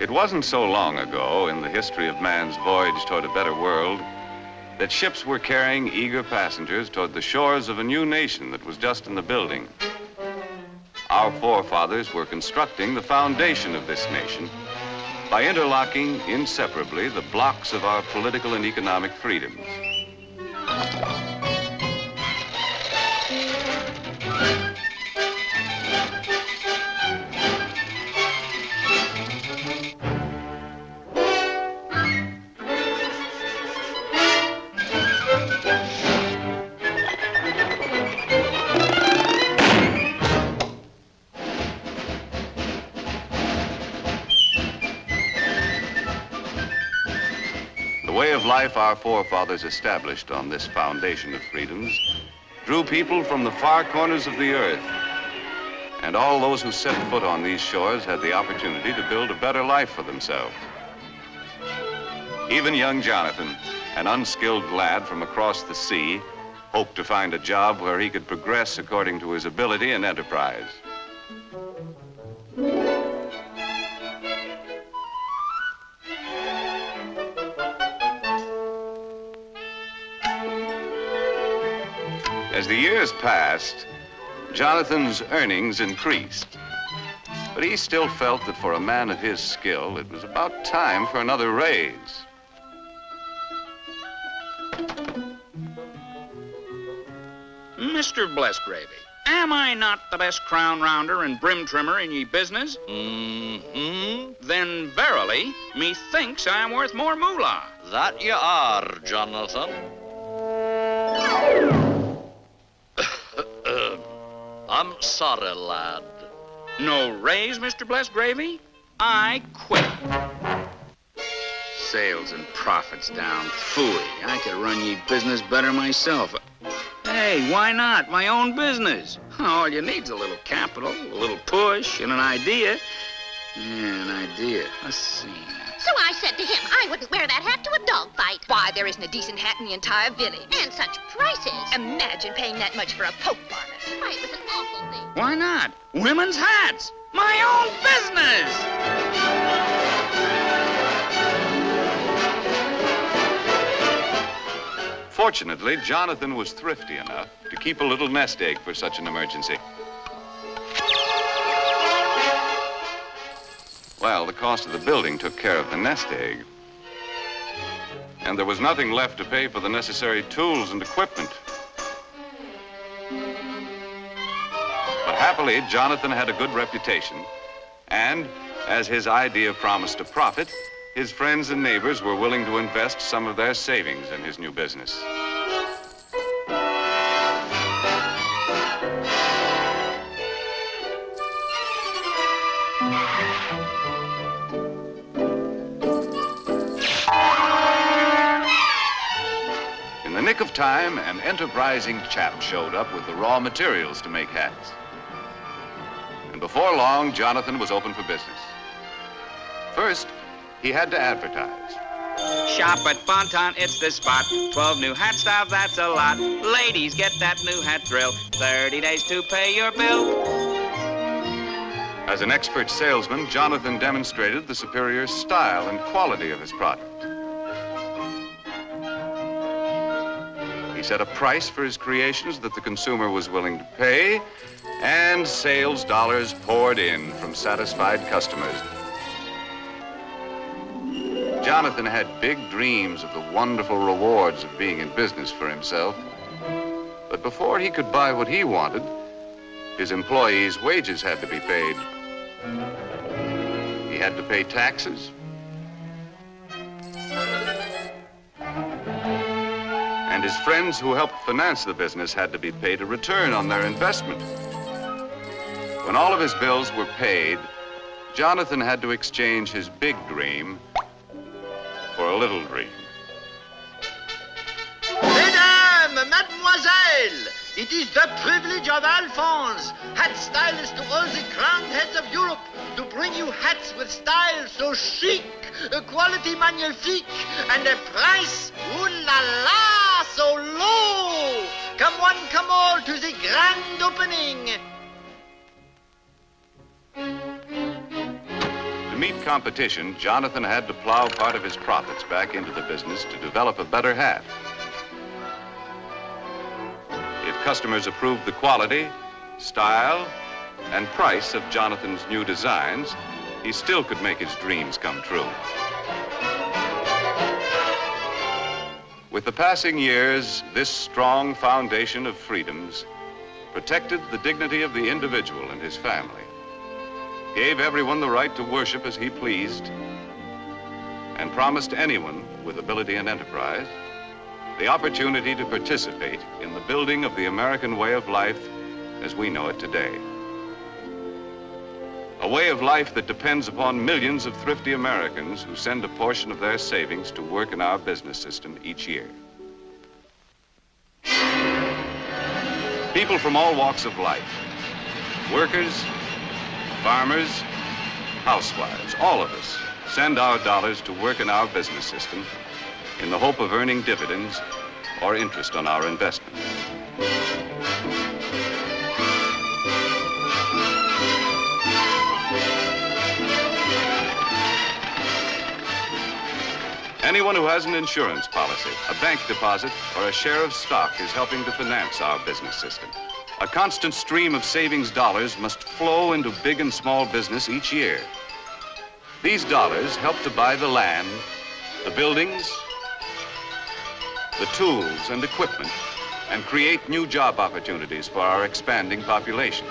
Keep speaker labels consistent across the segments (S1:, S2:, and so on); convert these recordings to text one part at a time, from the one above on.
S1: It wasn't so long ago in the history of man's voyage toward a better world that ships were carrying eager passengers toward the shores of a new nation that was just in the building. Our forefathers were constructing the foundation of this nation by interlocking inseparably the blocks of our political and economic freedoms. The way of life our forefathers established on this foundation of freedoms drew people from the far corners of the earth. And all those who set foot on these shores had the opportunity to build a better life for themselves. Even young Jonathan, an unskilled lad from across the sea, hoped to find a job where he could progress according to his ability and enterprise. As the years passed, Jonathan's earnings increased. But he still felt that for a man of his skill, it was about time for another raise.
S2: Mr. Blessgravy, am I not the best crown rounder and brim trimmer in ye business?
S3: Mm-hmm.
S2: Then verily, methinks I am worth more moolah.
S3: That you are, Jonathan. I'm sorry, lad.
S2: No raise, Mr. Blessgravy? I quit. Sales and profits down. Phooey, I could run ye business better myself. Hey, why not? My own business. All you need's a little capital, a little push, and an idea. Yeah, an idea. Let's see.
S4: So I said to him, I wouldn't wear that hat to a dog fight. Why, there isn't a decent hat in the entire village. And such prices. Imagine paying that much for a poke bonnet. Why, it was an awful thing.
S2: Why not? Women's hats. My own business.
S1: Fortunately, Jonathan was thrifty enough to keep a little nest egg for such an emergency. Well, the cost of the building took care of the nest egg. And there was nothing left to pay for the necessary tools and equipment. But happily, Jonathan had a good reputation. And as his idea promised a profit, his friends and neighbors were willing to invest some of their savings in his new business. In the nick of time, an enterprising chap showed up with the raw materials to make hats. And before long, Jonathan was open for business. First, he had to advertise.
S2: Shop at Bonton, it's the spot. 12 new hat styles, that's a lot. Ladies, get that new hat thrill. 30 days to pay your bill.
S1: As an expert salesman, Jonathan demonstrated the superior style and quality of his product. He set a price for his creations that the consumer was willing to pay, and sales dollars poured in from satisfied customers. Jonathan had big dreams of the wonderful rewards of being in business for himself. But before he could buy what he wanted, his employees' wages had to be paid. He had to pay taxes. And his friends who helped finance the business had to be paid a return on their investment. When all of his bills were paid, Jonathan had to exchange his big dream for a little dream.
S5: Mesdames, mademoiselles, it is the privilege of Alphonse, hat stylist to all the crowned heads of Europe, to bring you hats with style so chic, a quality magnifique, and a price, ooh la la, so low. Come one, come all to the grand opening.
S1: To meet competition, Jonathan had to plow part of his profits back into the business to develop a better hat. If customers approved the quality, style, and price of Jonathan's new designs, he still could make his dreams come true. With the passing years, this strong foundation of freedoms protected the dignity of the individual and his family, gave everyone the right to worship as he pleased, and promised anyone with ability and enterprise the opportunity to participate in the building of the American way of life as we know it today. A way of life that depends upon millions of thrifty Americans who send a portion of their savings to work in our business system each year. People from all walks of life, workers, farmers, housewives, all of us send our dollars to work in our business system in the hope of earning dividends or interest on our investment. Anyone who has an insurance policy, a bank deposit, or a share of stock is helping to finance our business system. A constant stream of savings dollars must flow into big and small business each year. These dollars help to buy the land, the buildings, the tools and equipment, and create new job opportunities for our expanding population.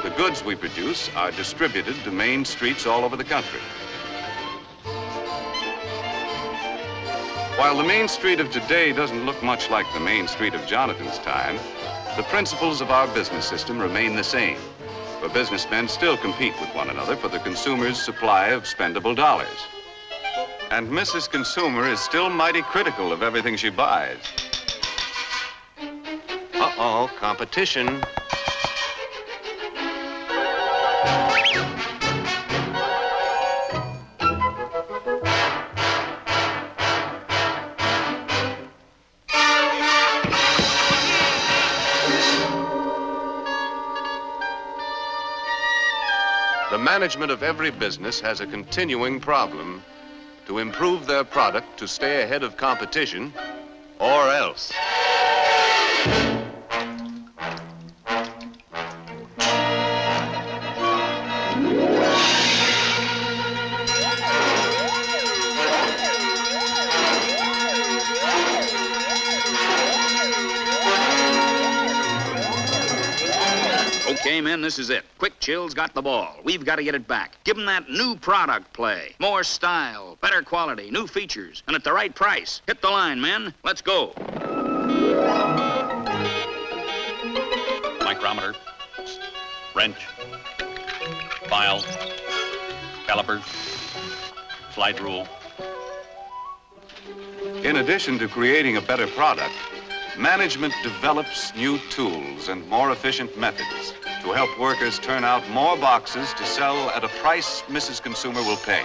S1: The goods we produce are distributed to main streets all over the country. While the Main Street of today doesn't look much like the Main Street of Jonathan's time, the principles of our business system remain the same, for businessmen still compete with one another for the consumer's supply of spendable dollars. And Mrs. Consumer is still mighty critical of everything she buys. Uh-oh, competition. The management of every business has a continuing problem to improve their product to stay ahead of competition, or else.
S2: Okay, men, this is it. Quick Chill's got the ball. We've got to get it back. Give them that new product play. More style, better quality, new features, and at the right price. Hit the line, men. Let's go.
S6: Micrometer, wrench, file, calipers, slide rule.
S1: In addition to creating a better product, management develops new tools and more efficient methods to help workers turn out more boxes to sell at a price Mrs. Consumer will pay.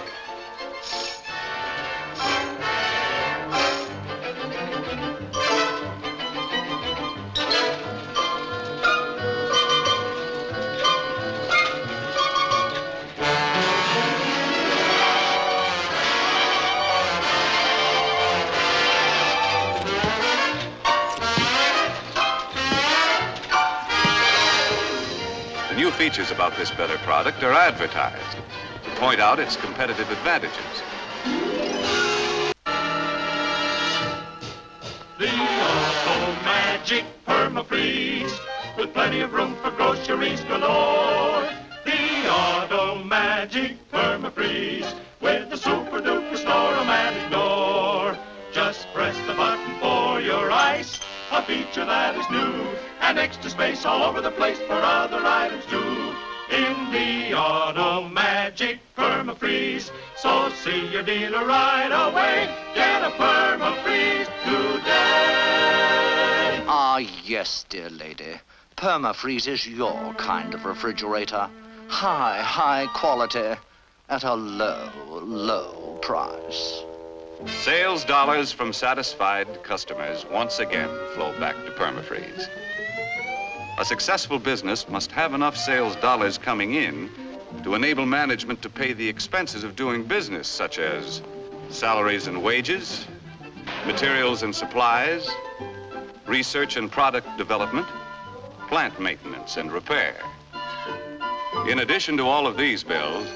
S1: The new features about this better product are advertised to point out its competitive advantages.
S7: The Auto Magic Perma-Freeze, with plenty of room for groceries galore. The Auto Magic Perma-Freeze, with the super-duper store-o-matic door. Just press the button for your ice, a feature that is new, and extra space all over the place for other items too. In the Auto Magic Perma-Freeze, so see your dealer right away. Get a Perma-Freeze today.
S8: Ah, yes, dear lady. Perma-Freeze is your kind of refrigerator. High quality at a low price.
S1: Sales dollars from satisfied customers once again flow back to Perma-Freeze. A successful business must have enough sales dollars coming in to enable management to pay the expenses of doing business, such as salaries and wages, materials and supplies, research and product development, plant maintenance and repair. In addition to all of these bills,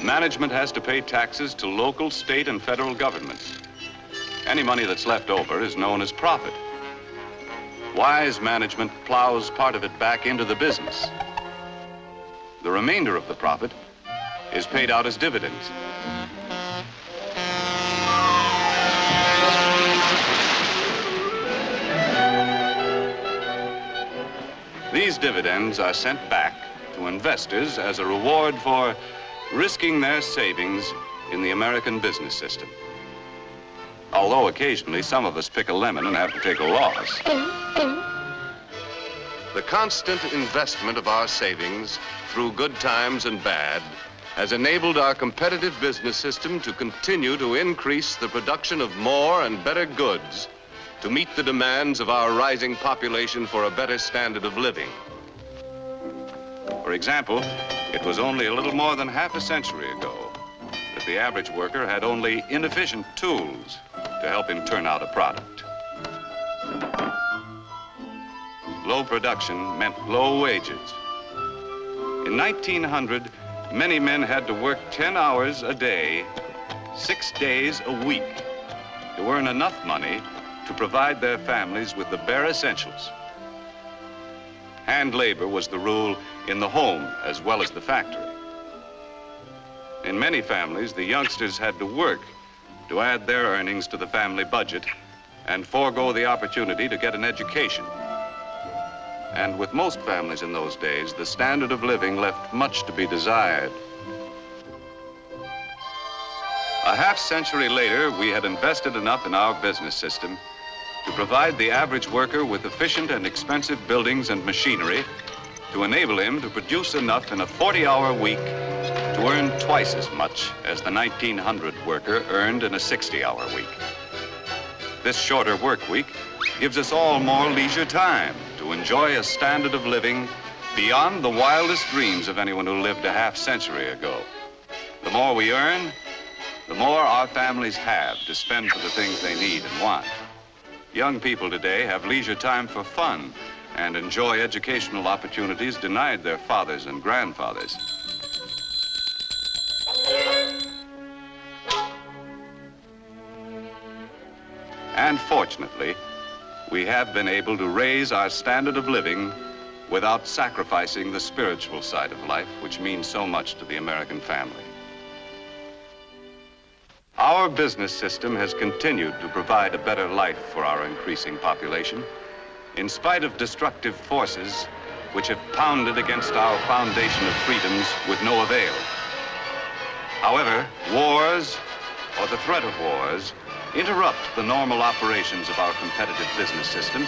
S1: management has to pay taxes to local, state, and federal governments. Any money that's left over is known as profit. Wise management plows part of it back into the business. The remainder of the profit is paid out as dividends. These dividends are sent back to investors as a reward for risking their savings in the American business system. Although occasionally some of us pick a lemon and have to take a loss. The constant investment of our savings through good times and bad has enabled our competitive business system to continue to increase the production of more and better goods to meet the demands of our rising population for a better standard of living. For example, it was only a little more than half a century ago that the average worker had only inefficient tools to help him turn out a product. Low production meant low wages. In 1900, many men had to work 10 hours a day, 6 days a week, to earn enough money to provide their families with the bare essentials. Hand labor was the rule in the home as well as the factory. In many families, the youngsters had to work to add their earnings to the family budget and forego the opportunity to get an education. And with most families in those days, the standard of living left much to be desired. A half century later, we had invested enough in our business system to provide the average worker with efficient and expensive buildings and machinery to enable him to produce enough in a 40-hour week to earn twice as much as the 1900 worker earned in a 60-hour week. This shorter work week gives us all more leisure time to enjoy a standard of living beyond the wildest dreams of anyone who lived a half century ago. The more we earn, the more our families have to spend for the things they need and want. Young people today have leisure time for fun and enjoy educational opportunities denied their fathers and grandfathers. And fortunately, we have been able to raise our standard of living without sacrificing the spiritual side of life, which means so much to the American family. Our business system has continued to provide a better life for our increasing population, in spite of destructive forces which have pounded against our foundation of freedoms with no avail. However, wars, or the threat of wars, interrupt the normal operations of our competitive business system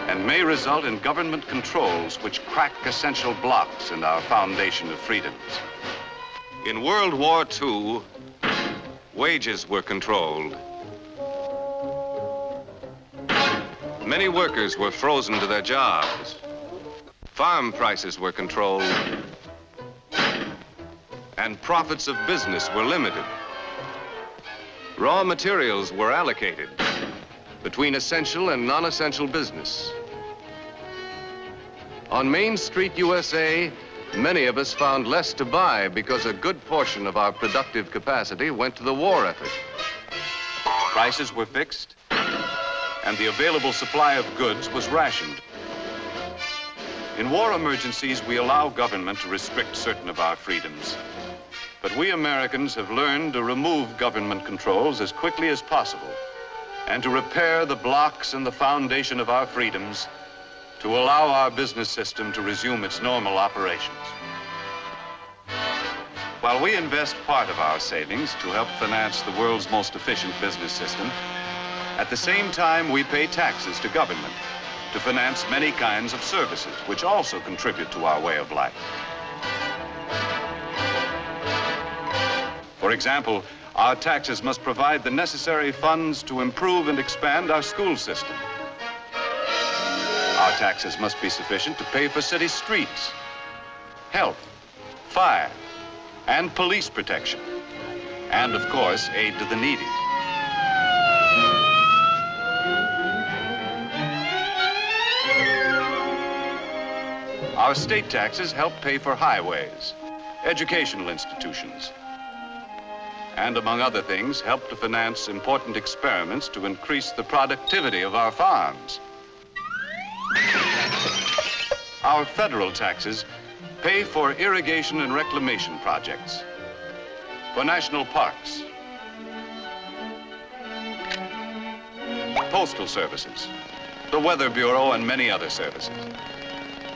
S1: and may result in government controls which crack essential blocks in our foundation of freedoms. In World War II, wages were controlled. Many workers were frozen to their jobs. Farm prices were controlled. And profits of business were limited. Raw materials were allocated between essential and non-essential business. On Main Street, USA, many of us found less to buy because a good portion of our productive capacity went to the war effort. Prices were fixed, and the available supply of goods was rationed. In war emergencies, we allow government to restrict certain of our freedoms. But we Americans have learned to remove government controls as quickly as possible and to repair the blocks in the foundation of our freedoms to allow our business system to resume its normal operations. While we invest part of our savings to help finance the world's most efficient business system, at the same time we pay taxes to government to finance many kinds of services which also contribute to our way of life. For example, our taxes must provide the necessary funds to improve and expand our school system. Our taxes must be sufficient to pay for city streets, health, fire, and police protection, and of course, aid to the needy. Our state taxes help pay for highways, educational institutions, and among other things, help to finance important experiments to increase the productivity of our farms. Our federal taxes pay for irrigation and reclamation projects, for national parks, postal services, the Weather Bureau, and many other services.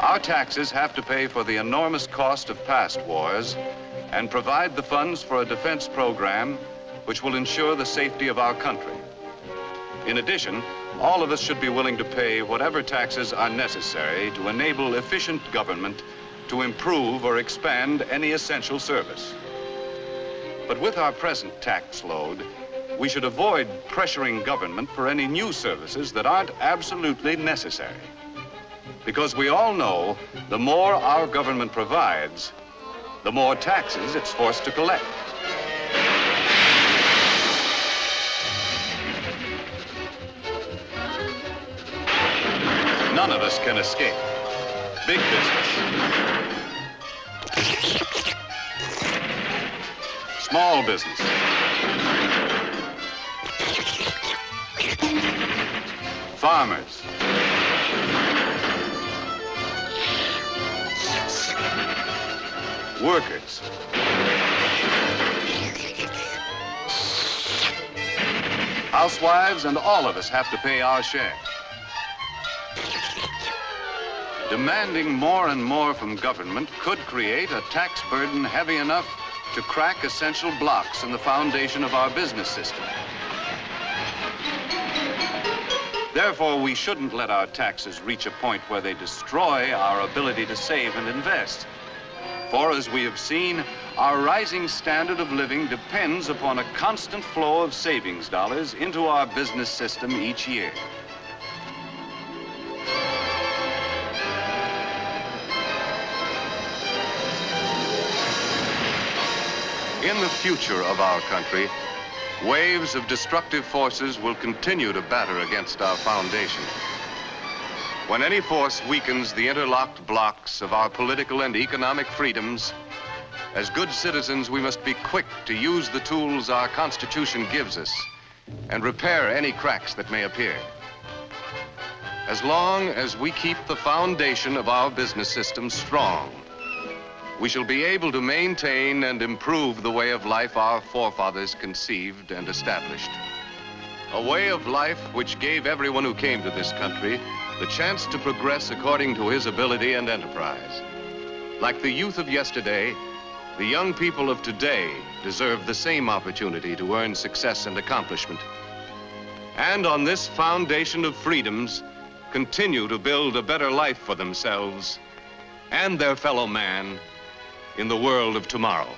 S1: Our taxes have to pay for the enormous cost of past wars and provide the funds for a defense program which will ensure the safety of our country. In addition, all of us should be willing to pay whatever taxes are necessary to enable efficient government to improve or expand any essential service. But with our present tax load, we should avoid pressuring government for any new services that aren't absolutely necessary. Because we all know the more our government provides, the more taxes it's forced to collect. None of us can escape. Big business, small business, farmers, workers, housewives, and all of us have to pay our share. Demanding more and more from government could create a tax burden heavy enough to crack essential blocks in the foundation of our business system. Therefore, we shouldn't let our taxes reach a point where they destroy our ability to save and invest. For as we have seen, our rising standard of living depends upon a constant flow of savings dollars into our business system each year. In the future of our country, waves of destructive forces will continue to batter against our foundation. When any force weakens the interlocked blocks of our political and economic freedoms, as good citizens, we must be quick to use the tools our Constitution gives us and repair any cracks that may appear. As long as we keep the foundation of our business system strong, we shall be able to maintain and improve the way of life our forefathers conceived and established. A way of life which gave everyone who came to this country the chance to progress according to his ability and enterprise. Like the youth of yesterday, the young people of today deserve the same opportunity to earn success and accomplishment. And on this foundation of freedoms, continue to build a better life for themselves and their fellow man in the world of tomorrow.